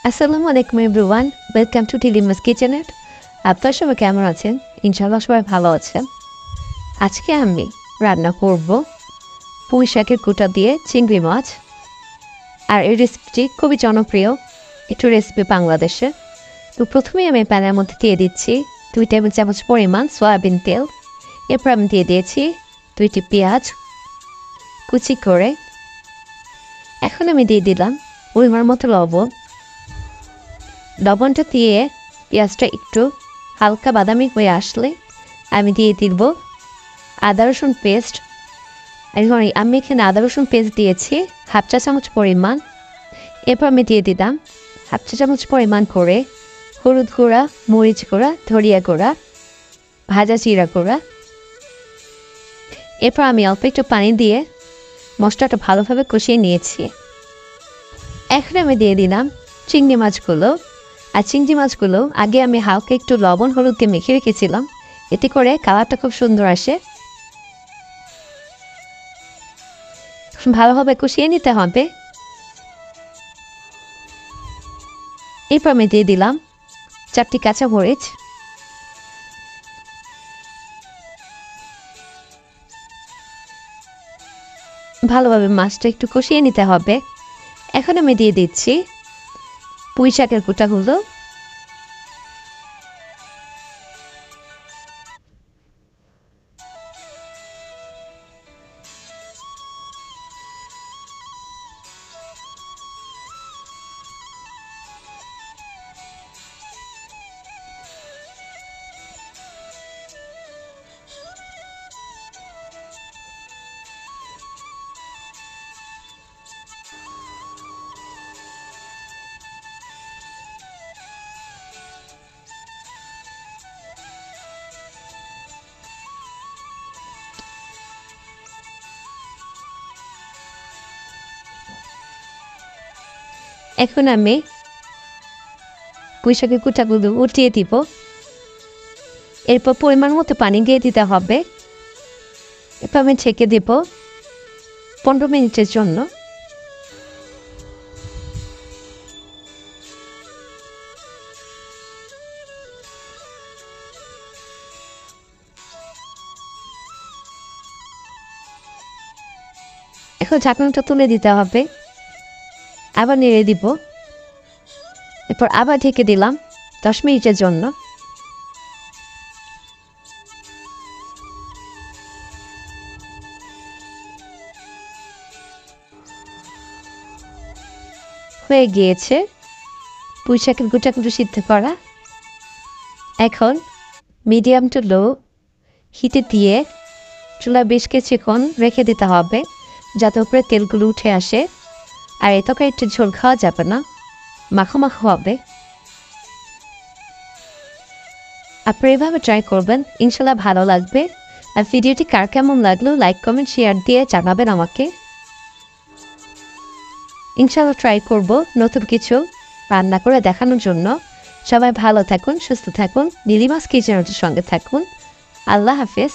আসসালামু আলাইকুম everyone, welcome to টিলিমাস কিচেনের। আপনার সবাই কেমন আছেন? ইনশাআল্লাহ সবাই ভালো আছেন। আজকে আমি রান্না করব পুঁই শাকের কুটা দিয়ে চিংড়ি মাছ। আর এই রেসিপিটি খুবই জনপ্রিয় একটু রেসিপি বাংলাদেশে। তো প্রথমেই আমি প্যানের মধ্যে দিয়ে দিচ্ছি 2 টেবিল চামচ পরিমাণ সয়াবিন তেল। এরপর আমি দিয়ে দিয়েছি 2টি পেঁয়াজ কুচি করে। এখন আমি দিয়ে দিলাম পরিমাণ মতো লবণ। লবণটা দিয়ে পেঁয়াজটা একটু হালকা বাদামি হয়ে আসলে আমি দিয়ে দিব আদা রসুন পেস্ট। আমি এখানে আদা রসুন পেস্ট দিয়েছি হাফ চা চামচ পরিমাণ। এরপর আমি দিয়ে দিলাম হাফ চা চামচ পরিমাণ করে হলুদ গুঁড়া, মরিচ গুঁড়া, ধনিয়া গুঁড়া, ভাজা জিরা গুঁড়া। এরপর আমি অল্প একটু পানি দিয়ে মশলাটা ভালোভাবে কষিয়ে নিয়েছি। এখন আমি দিয়ে দিলাম চিংড়ি মাছগুলো। আর চিংড়ি মাছগুলো আগে আমি হালকা একটু লবণ হলুদ দিয়ে মেখে রেখেছিলাম, এতে করে কালারটা খুব সুন্দর আসে। ভালোভাবে কষিয়ে নিতে হবে। এরপর আমি দিয়ে দিলাম 4টি কাঁচা মরিচ। ভালোভাবে মাছটা একটু কষিয়ে নিতে হবে। এখন আমি দিয়ে দিচ্ছি পুঁই শাকের কুটাগুলো। এখন আমি পুঁই শাকের কুটাগুলো উঠিয়ে দিব। এরপর পরিমাণ মতো পানি দিয়ে দিতে হবে। এরপর আমি ছেঁকে দেব 15 মিনিটের জন্য। এখন ঢাকনাটা তুলে দিতে হবে, আবার নেড়ে দিব। এরপর আবার ঢেকে দিলাম 10 মিনিটের জন্য। হয়ে গিয়েছে পুঁই শাকের গুঁটাগুলো সিদ্ধ করা। এখন মিডিয়াম টু লো হিটে দিয়ে চুলা বেশ কিছুক্ষণ রেখে দিতে হবে, যাতে উপরে তেলগুলো উঠে আসে। আর এ তরকারিটা ঝোল খাওয়া যাবে না, মাখো মাখো হবে। আপনি এভাবে ট্রাই করবেন, ইনশাল্লাহ ভালো লাগবে। আর ভিডিওটি কার কেমন লাগলো লাইক কমেন্ট শেয়ার দিয়ে জানাবেন আমাকে। ইনশাল্লাহ ট্রাই করব নতুন কিছু রান্না করে দেখানোর জন্য। সবাই ভালো থাকুন, সুস্থ থাকুন, নীলিমাস কিচেনের সঙ্গে থাকুন। আল্লাহ হাফেজ।